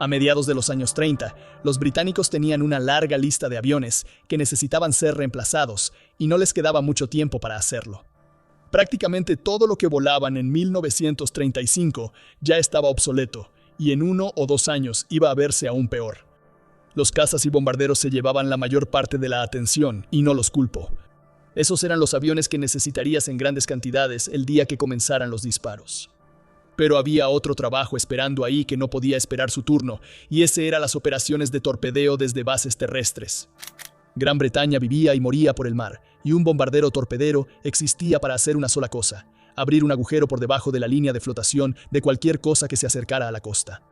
A mediados de los años 30, los británicos tenían una larga lista de aviones que necesitaban ser reemplazados y no les quedaba mucho tiempo para hacerlo. Prácticamente todo lo que volaban en 1935 ya estaba obsoleto y en 1 o 2 años iba a verse aún peor. Los cazas y bombarderos se llevaban la mayor parte de la atención y no los culpo. Esos eran los aviones que necesitarías en grandes cantidades el día que comenzaran los disparos. Pero había otro trabajo esperando ahí que no podía esperar su turno, y ese era las operaciones de torpedeo desde bases terrestres. Gran Bretaña vivía y moría por el mar, y un bombardero torpedero existía para hacer una sola cosa: abrir un agujero por debajo de la línea de flotación de cualquier cosa que se acercara a la costa.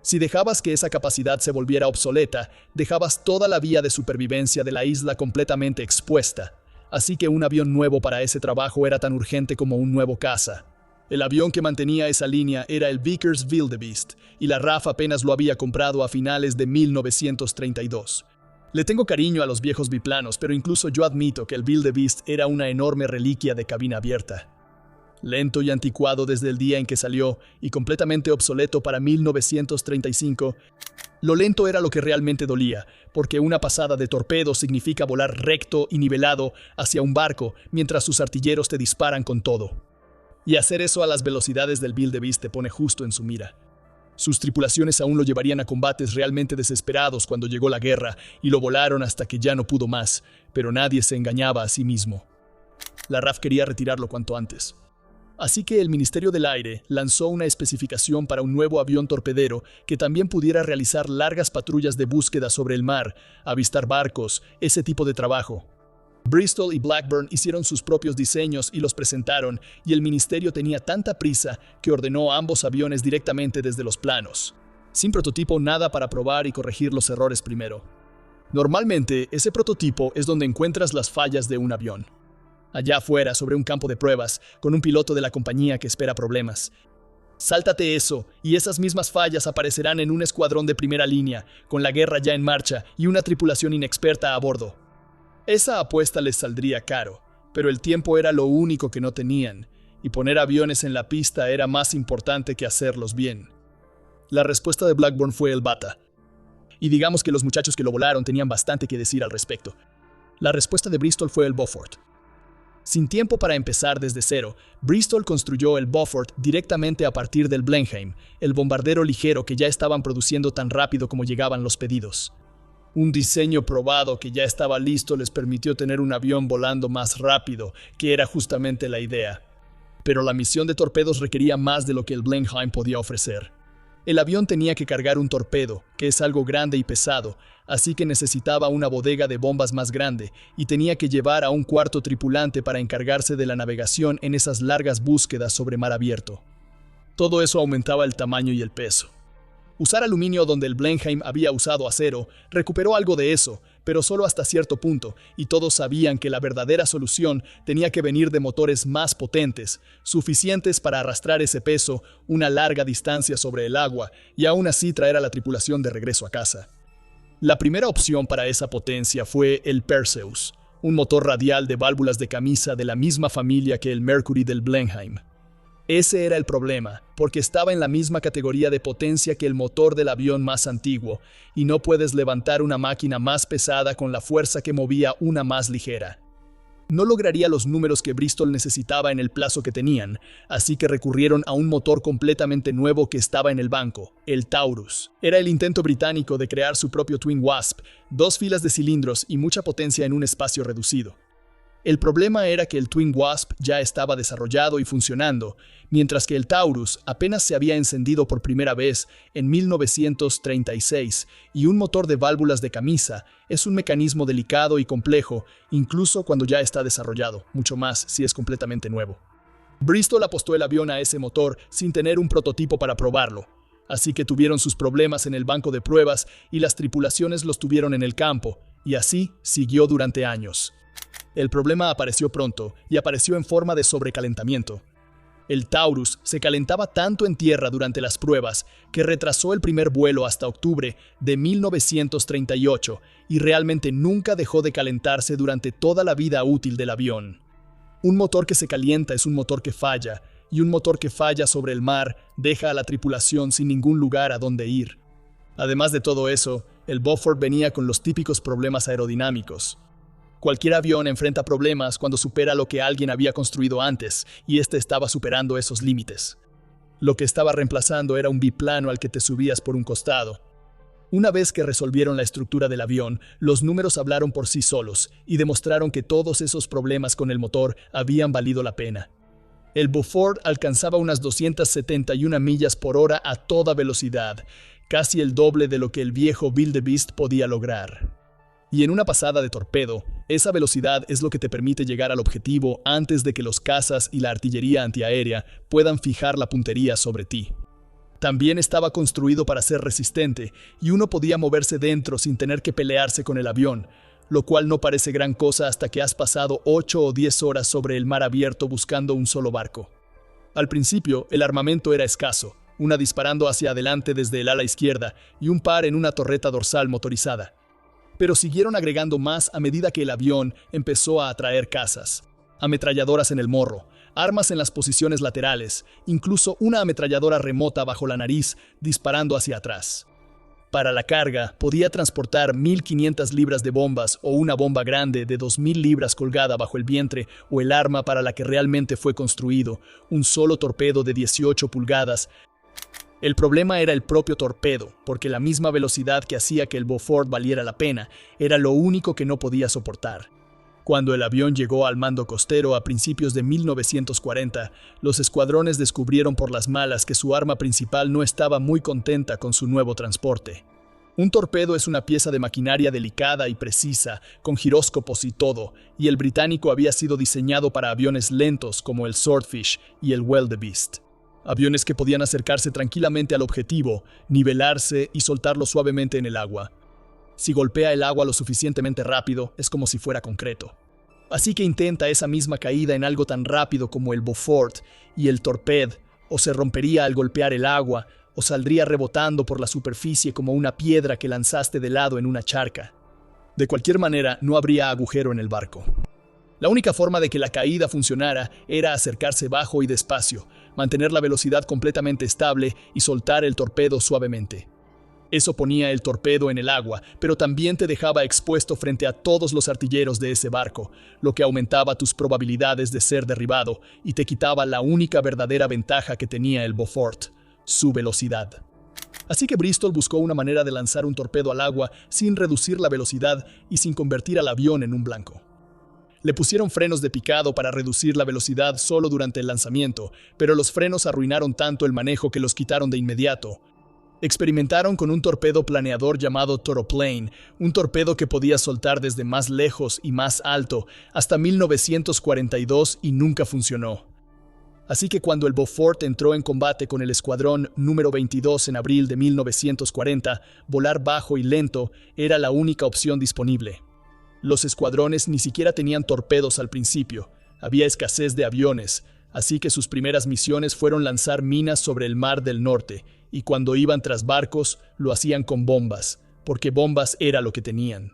Si dejabas que esa capacidad se volviera obsoleta, dejabas toda la vía de supervivencia de la isla completamente expuesta. Así que un avión nuevo para ese trabajo era tan urgente como un nuevo caza. El avión que mantenía esa línea era el Vickers Wildebeest, y la RAF apenas lo había comprado a finales de 1932. Le tengo cariño a los viejos biplanos, pero incluso yo admito que el Wildebeest era una enorme reliquia de cabina abierta. Lento y anticuado desde el día en que salió, y completamente obsoleto para 1935, lo lento era lo que realmente dolía, porque una pasada de torpedo significa volar recto y nivelado hacia un barco mientras sus artilleros te disparan con todo. Y hacer eso a las velocidades del Wildebeest te pone justo en su mira. Sus tripulaciones aún lo llevarían a combates realmente desesperados cuando llegó la guerra, y lo volaron hasta que ya no pudo más, pero nadie se engañaba a sí mismo. La RAF quería retirarlo cuanto antes. Así que el Ministerio del Aire lanzó una especificación para un nuevo avión torpedero que también pudiera realizar largas patrullas de búsqueda sobre el mar, avistar barcos, ese tipo de trabajo. Bristol y Blackburn hicieron sus propios diseños y los presentaron, y el ministerio tenía tanta prisa que ordenó ambos aviones directamente desde los planos. Sin prototipo, nada para probar y corregir los errores primero. Normalmente, ese prototipo es donde encuentras las fallas de un avión. Allá afuera, sobre un campo de pruebas, con un piloto de la compañía que espera problemas. Sáltate eso, y esas mismas fallas aparecerán en un escuadrón de primera línea, con la guerra ya en marcha y una tripulación inexperta a bordo. Esa apuesta les saldría caro, pero el tiempo era lo único que no tenían, y poner aviones en la pista era más importante que hacerlos bien. La respuesta de Blackburn fue el Bata, y digamos que los muchachos que lo volaron tenían bastante que decir al respecto. La respuesta de Bristol fue el Beaufort. Sin tiempo para empezar desde cero, Bristol construyó el Beaufort directamente a partir del Blenheim, el bombardero ligero que ya estaban produciendo tan rápido como llegaban los pedidos. Un diseño probado que ya estaba listo les permitió tener un avión volando más rápido, que era justamente la idea. Pero la misión de torpedos requería más de lo que el Blenheim podía ofrecer. El avión tenía que cargar un torpedo, que es algo grande y pesado, así que necesitaba una bodega de bombas más grande, y tenía que llevar a un cuarto tripulante para encargarse de la navegación en esas largas búsquedas sobre mar abierto. Todo eso aumentaba el tamaño y el peso. Usar aluminio donde el Blenheim había usado acero recuperó algo de eso, pero solo hasta cierto punto, y todos sabían que la verdadera solución tenía que venir de motores más potentes, suficientes para arrastrar ese peso una larga distancia sobre el agua y aún así traer a la tripulación de regreso a casa. La primera opción para esa potencia fue el Perseus, un motor radial de válvulas de camisa de la misma familia que el Mercury del Blenheim. Ese era el problema, porque estaba en la misma categoría de potencia que el motor del avión más antiguo, y no puedes levantar una máquina más pesada con la fuerza que movía una más ligera. No lograría los números que Bristol necesitaba en el plazo que tenían, así que recurrieron a un motor completamente nuevo que estaba en el banco, el Taurus. Era el intento británico de crear su propio Twin Wasp, 2 filas de cilindros y mucha potencia en un espacio reducido. El problema era que el Twin Wasp ya estaba desarrollado y funcionando, mientras que el Taurus apenas se había encendido por primera vez en 1936, y un motor de válvulas de camisa es un mecanismo delicado y complejo, incluso cuando ya está desarrollado, mucho más si es completamente nuevo. Bristol apostó el avión a ese motor sin tener un prototipo para probarlo, así que tuvieron sus problemas en el banco de pruebas y las tripulaciones los tuvieron en el campo, y así siguió durante años. El problema apareció pronto y apareció en forma de sobrecalentamiento. El Taurus se calentaba tanto en tierra durante las pruebas que retrasó el primer vuelo hasta octubre de 1938 y realmente nunca dejó de calentarse durante toda la vida útil del avión. Un motor que se calienta es un motor que falla, y un motor que falla sobre el mar deja a la tripulación sin ningún lugar a donde ir. Además de todo eso, el Beaufort venía con los típicos problemas aerodinámicos. Cualquier avión enfrenta problemas cuando supera lo que alguien había construido antes, y este estaba superando esos límites. Lo que estaba reemplazando era un biplano al que te subías por un costado. Una vez que resolvieron la estructura del avión, los números hablaron por sí solos y demostraron que todos esos problemas con el motor habían valido la pena. El Beaufort alcanzaba unas 271 millas por hora a toda velocidad, casi el doble de lo que el viejo Wildebeest podía lograr. Y en una pasada de torpedo, esa velocidad es lo que te permite llegar al objetivo antes de que los cazas y la artillería antiaérea puedan fijar la puntería sobre ti. También estaba construido para ser resistente, y uno podía moverse dentro sin tener que pelearse con el avión, lo cual no parece gran cosa hasta que has pasado 8 o 10 horas sobre el mar abierto buscando un solo barco. Al principio, el armamento era escaso, una disparando hacia adelante desde el ala izquierda y un par en una torreta dorsal motorizada. Pero siguieron agregando más a medida que el avión empezó a atraer cazas, ametralladoras en el morro, armas en las posiciones laterales, incluso una ametralladora remota bajo la nariz disparando hacia atrás. Para la carga, podía transportar 1.500 libras de bombas o una bomba grande de 2.000 libras colgada bajo el vientre o el arma para la que realmente fue construido, un solo torpedo de 18 pulgadas. El problema era el propio torpedo, porque la misma velocidad que hacía que el Beaufort valiera la pena era lo único que no podía soportar. Cuando el avión llegó al mando costero a principios de 1940, los escuadrones descubrieron por las malas que su arma principal no estaba muy contenta con su nuevo transporte. Un torpedo es una pieza de maquinaria delicada y precisa, con giróscopos y todo, y el británico había sido diseñado para aviones lentos como el Swordfish y el Wildebeest. Aviones que podían acercarse tranquilamente al objetivo, nivelarse y soltarlo suavemente en el agua. Si golpea el agua lo suficientemente rápido, es como si fuera concreto. Así que intenta esa misma caída en algo tan rápido como el Beaufort y el torpedo, o se rompería al golpear el agua, o saldría rebotando por la superficie como una piedra que lanzaste de lado en una charca. De cualquier manera, no habría agujero en el barco. La única forma de que la caída funcionara era acercarse bajo y despacio, mantener la velocidad completamente estable y soltar el torpedo suavemente. Eso ponía el torpedo en el agua, pero también te dejaba expuesto frente a todos los artilleros de ese barco, lo que aumentaba tus probabilidades de ser derribado y te quitaba la única verdadera ventaja que tenía el Beaufort, su velocidad. Así que Bristol buscó una manera de lanzar un torpedo al agua sin reducir la velocidad y sin convertir al avión en un blanco. Le pusieron frenos de picado para reducir la velocidad solo durante el lanzamiento, pero los frenos arruinaron tanto el manejo que los quitaron de inmediato. Experimentaron con un torpedo planeador llamado Toroplane, un torpedo que podía soltar desde más lejos y más alto hasta 1942 y nunca funcionó. Así que cuando el Beaufort entró en combate con el escuadrón número 22 en abril de 1940, volar bajo y lento era la única opción disponible. Los escuadrones ni siquiera tenían torpedos al principio, había escasez de aviones, así que sus primeras misiones fueron lanzar minas sobre el Mar del Norte, y cuando iban tras barcos, lo hacían con bombas, porque bombas era lo que tenían.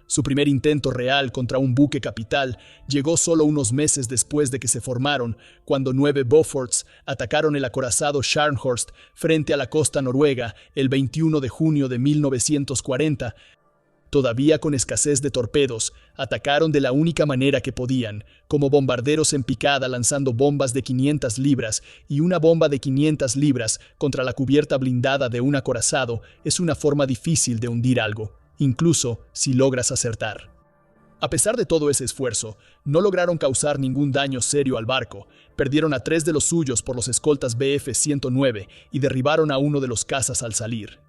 Su primer intento real contra un buque capital llegó solo unos meses después de que se formaron, cuando 9 Beauforts atacaron el acorazado Scharnhorst frente a la costa noruega el 21 de junio de 1940. Todavía con escasez de torpedos, atacaron de la única manera que podían, como bombarderos en picada lanzando bombas de 500 libras, y una bomba de 500 libras contra la cubierta blindada de un acorazado es una forma difícil de hundir algo, incluso si logras acertar. A pesar de todo ese esfuerzo, no lograron causar ningún daño serio al barco, perdieron a 3 de los suyos por los escoltas Bf-109 y derribaron a uno de los cazas al salir.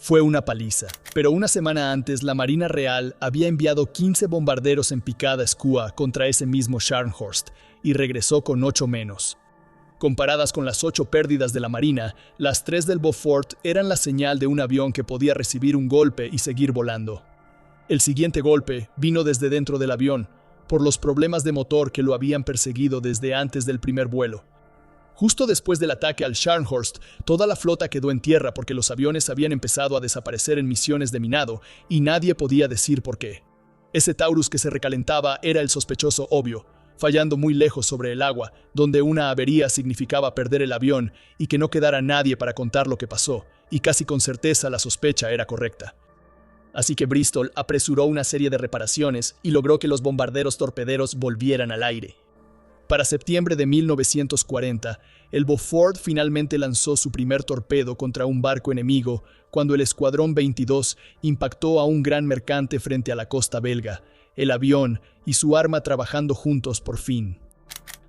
Fue una paliza, pero una semana antes la Marina Real había enviado 15 bombarderos en picada Skua contra ese mismo Scharnhorst y regresó con 8 menos. Comparadas con las 8 pérdidas de la Marina, las 3 del Beaufort eran la señal de un avión que podía recibir un golpe y seguir volando. El siguiente golpe vino desde dentro del avión, por los problemas de motor que lo habían perseguido desde antes del primer vuelo. Justo después del ataque al Scharnhorst, toda la flota quedó en tierra porque los aviones habían empezado a desaparecer en misiones de minado y nadie podía decir por qué. Ese Taurus que se recalentaba era el sospechoso obvio. fallando muy lejos sobre el agua, donde una avería significaba perder el avión y que no quedara nadie para contar lo que pasó, y casi con certeza la sospecha era correcta. Así que Bristol apresuró una serie de reparaciones y logró que los bombarderos torpederos volvieran al aire. Para septiembre de 1940, el Beaufort finalmente lanzó su primer torpedo contra un barco enemigo cuando el Escuadrón 22 impactó a un gran mercante frente a la costa belga, el avión y su arma trabajando juntos por fin.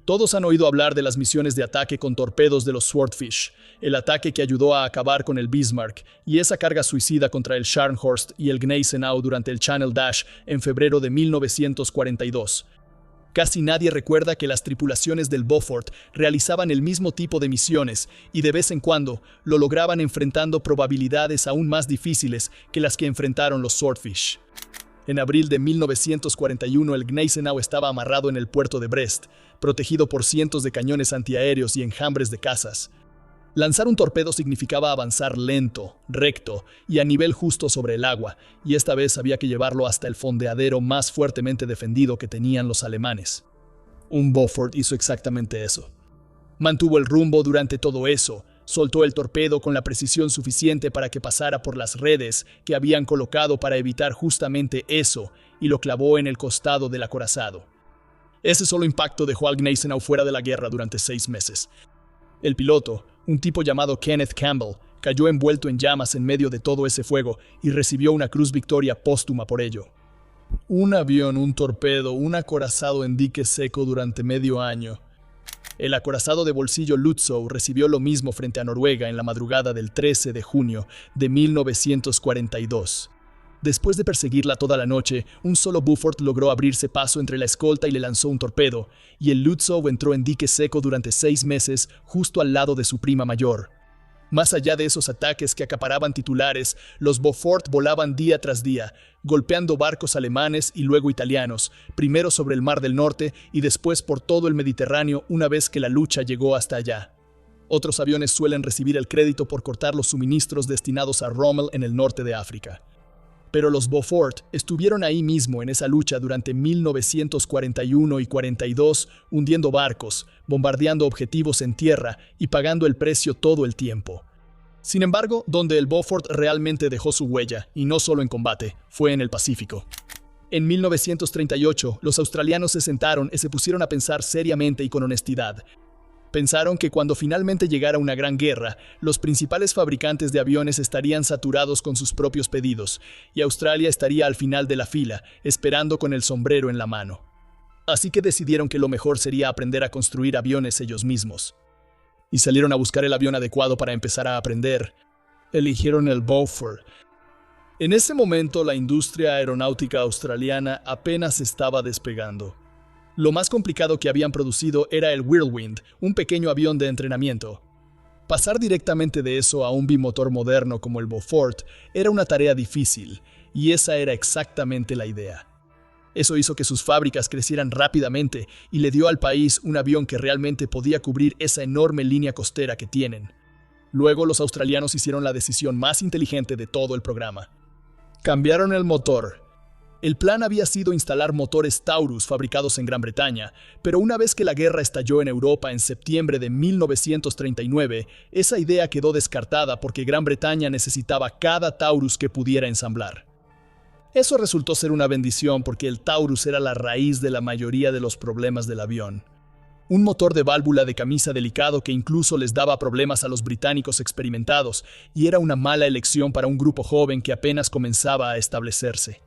Todos han oído hablar de las misiones de ataque con torpedos de los Swordfish, el ataque que ayudó a acabar con el Bismarck y esa carga suicida contra el Scharnhorst y el Gneisenau durante el Channel Dash en febrero de 1942. Casi nadie recuerda que las tripulaciones del Beaufort realizaban el mismo tipo de misiones y de vez en cuando lo lograban enfrentando probabilidades aún más difíciles que las que enfrentaron los Swordfish. En abril de 1941 el Gneisenau estaba amarrado en el puerto de Brest, protegido por cientos de cañones antiaéreos y enjambres de cazas. Lanzar un torpedo significaba avanzar lento, recto y a nivel justo sobre el agua, y esta vez había que llevarlo hasta el fondeadero más fuertemente defendido que tenían los alemanes. Un Beaufort hizo exactamente eso. Mantuvo el rumbo durante todo eso, soltó el torpedo con la precisión suficiente para que pasara por las redes que habían colocado para evitar justamente eso, y lo clavó en el costado del acorazado. Ese solo impacto dejó al Gneisenau fuera de la guerra durante 6 meses. El piloto, un tipo llamado Kenneth Campbell, cayó envuelto en llamas en medio de todo ese fuego y recibió una Cruz Victoria póstuma por ello. Un avión, un torpedo, un acorazado en dique seco durante medio año. El acorazado de bolsillo Lützow recibió lo mismo frente a Noruega en la madrugada del 13 de junio de 1942. Después de perseguirla toda la noche, un solo Beaufort logró abrirse paso entre la escolta y le lanzó un torpedo, y el Lützow entró en dique seco durante 6 meses justo al lado de su prima mayor. Más allá de esos ataques que acaparaban titulares, los Beaufort volaban día tras día, golpeando barcos alemanes y luego italianos, primero sobre el Mar del Norte y después por todo el Mediterráneo una vez que la lucha llegó hasta allá. Otros aviones suelen recibir el crédito por cortar los suministros destinados a Rommel en el norte de África. Pero los Beaufort estuvieron ahí mismo en esa lucha durante 1941 y 42, hundiendo barcos, bombardeando objetivos en tierra y pagando el precio todo el tiempo. Sin embargo, donde el Beaufort realmente dejó su huella, y no solo en combate, fue en el Pacífico. En 1938, los australianos se sentaron y se pusieron a pensar seriamente y con honestidad. Pensaron que cuando finalmente llegara una gran guerra, los principales fabricantes de aviones estarían saturados con sus propios pedidos, y Australia estaría al final de la fila, esperando con el sombrero en la mano. Así que decidieron que lo mejor sería aprender a construir aviones ellos mismos. Y salieron a buscar el avión adecuado para empezar a aprender. Eligieron el Beaufort. En ese momento, la industria aeronáutica australiana apenas estaba despegando. Lo más complicado que habían producido era el Whirlwind, un pequeño avión de entrenamiento. Pasar directamente de eso a un bimotor moderno como el Beaufort era una tarea difícil, y esa era exactamente la idea. Eso hizo que sus fábricas crecieran rápidamente y le dio al país un avión que realmente podía cubrir esa enorme línea costera que tienen. Luego los australianos hicieron la decisión más inteligente de todo el programa. Cambiaron el motor. El plan había sido instalar motores Taurus fabricados en Gran Bretaña, pero una vez que la guerra estalló en Europa en septiembre de 1939, esa idea quedó descartada porque Gran Bretaña necesitaba cada Taurus que pudiera ensamblar. Eso resultó ser una bendición porque el Taurus era la raíz de la mayoría de los problemas del avión. Un motor de válvula de camisa delicado que incluso les daba problemas a los británicos experimentados, y era una mala elección para un grupo joven que apenas comenzaba a establecerse.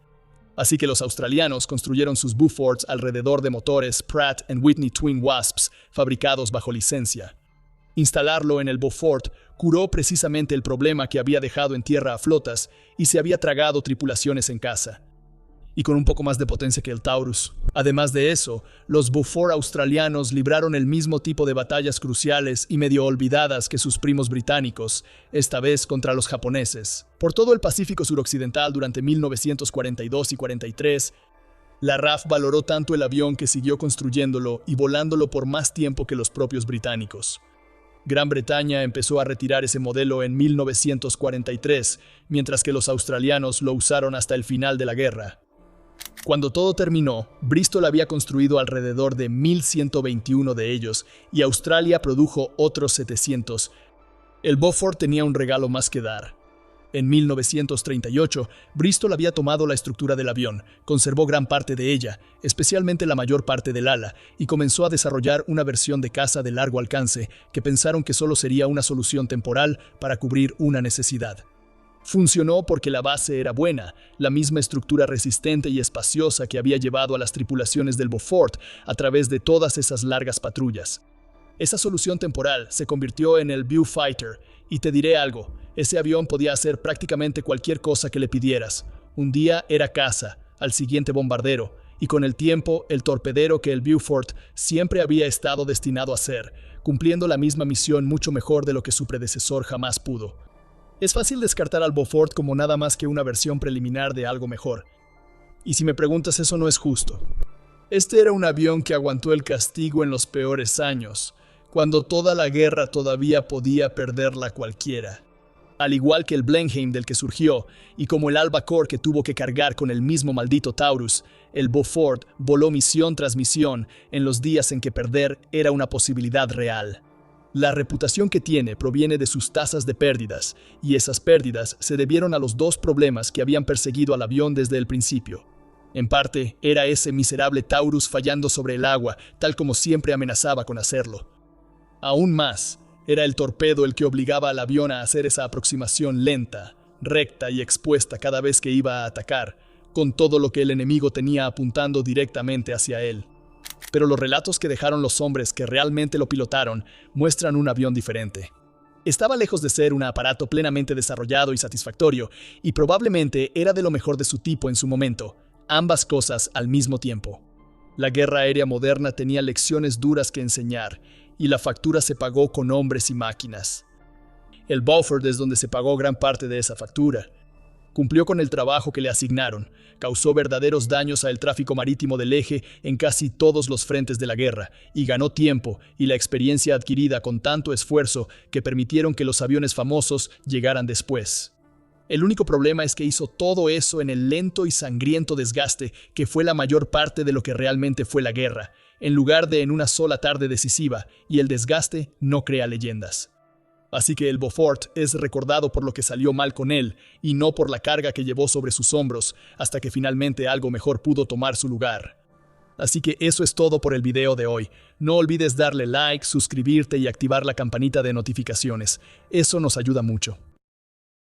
Así que los australianos construyeron sus Beauforts alrededor de motores Pratt & Whitney Twin Wasps fabricados bajo licencia. Instalarlo en el Beaufort curó precisamente el problema que había dejado en tierra a flotas y se había tragado tripulaciones en casa. Y con un poco más de potencia que el Taurus. Además de eso, los Beaufort australianos libraron el mismo tipo de batallas cruciales y medio olvidadas que sus primos británicos, esta vez contra los japoneses. Por todo el Pacífico suroccidental durante 1942 y 43, la RAF valoró tanto el avión que siguió construyéndolo y volándolo por más tiempo que los propios británicos. Gran Bretaña empezó a retirar ese modelo en 1943, mientras que los australianos lo usaron hasta el final de la guerra. Cuando todo terminó, Bristol había construido alrededor de 1.121 de ellos y Australia produjo otros 700. El Beaufort tenía un regalo más que dar. En 1938, Bristol había tomado la estructura del avión, conservó gran parte de ella, especialmente la mayor parte del ala, y comenzó a desarrollar una versión de caza de largo alcance que pensaron que solo sería una solución temporal para cubrir una necesidad. Funcionó porque la base era buena, la misma estructura resistente y espaciosa que había llevado a las tripulaciones del Beaufort a través de todas esas largas patrullas. Esa solución temporal se convirtió en el Viewfighter, y te diré algo, ese avión podía hacer prácticamente cualquier cosa que le pidieras. Un día era caza, al siguiente bombardero, y con el tiempo el torpedero que el Beaufort siempre había estado destinado a ser, cumpliendo la misma misión mucho mejor de lo que su predecesor jamás pudo. Es fácil descartar al Beaufort como nada más que una versión preliminar de algo mejor. Y si me preguntas, eso no es justo. Este era un avión que aguantó el castigo en los peores años, cuando toda la guerra todavía podía perderla cualquiera. Al igual que el Blenheim del que surgió, y como el Albacore que tuvo que cargar con el mismo maldito Taurus, el Beaufort voló misión tras misión en los días en que perder era una posibilidad real. La reputación que tiene proviene de sus tasas de pérdidas, y esas pérdidas se debieron a los dos problemas que habían perseguido al avión desde el principio. En parte, era ese miserable Taurus fallando sobre el agua, tal como siempre amenazaba con hacerlo. Aún más, era el torpedo el que obligaba al avión a hacer esa aproximación lenta, recta y expuesta cada vez que iba a atacar, con todo lo que el enemigo tenía apuntando directamente hacia él. Pero los relatos que dejaron los hombres que realmente lo pilotaron muestran un avión diferente. Estaba lejos de ser un aparato plenamente desarrollado y satisfactorio, y probablemente era de lo mejor de su tipo en su momento, ambas cosas al mismo tiempo. La guerra aérea moderna tenía lecciones duras que enseñar, y la factura se pagó con hombres y máquinas. El Beaufort es donde se pagó gran parte de esa factura. Cumplió con el trabajo que le asignaron, causó verdaderos daños al tráfico marítimo del eje en casi todos los frentes de la guerra, y ganó tiempo y la experiencia adquirida con tanto esfuerzo que permitieron que los aviones famosos llegaran después. El único problema es que hizo todo eso en el lento y sangriento desgaste que fue la mayor parte de lo que realmente fue la guerra, en lugar de en una sola tarde decisiva, y el desgaste no crea leyendas. Así que el Beaufort es recordado por lo que salió mal con él, y no por la carga que llevó sobre sus hombros, hasta que finalmente algo mejor pudo tomar su lugar. Así que eso es todo por el video de hoy. No olvides darle like, suscribirte y activar la campanita de notificaciones. Eso nos ayuda mucho.